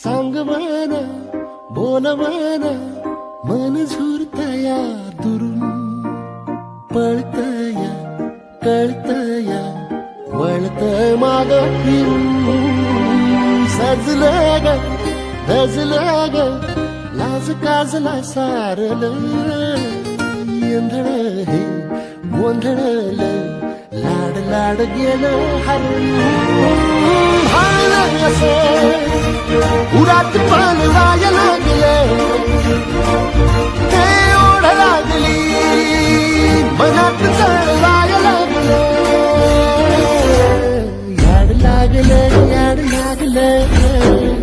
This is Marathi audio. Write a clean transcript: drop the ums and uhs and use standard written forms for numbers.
सांग म्हणा बोल म्हणा मन झुरतया दुरून पळतया कळतया वळत माग सजलं ग धजलं ग लाज काजला सारल येंधळ हे गोंधळल लाड लाड गेलं हरून असं उरात पान जाय लागलं ते ओढ लागली मनात चढ जाय लागलं याड लागलं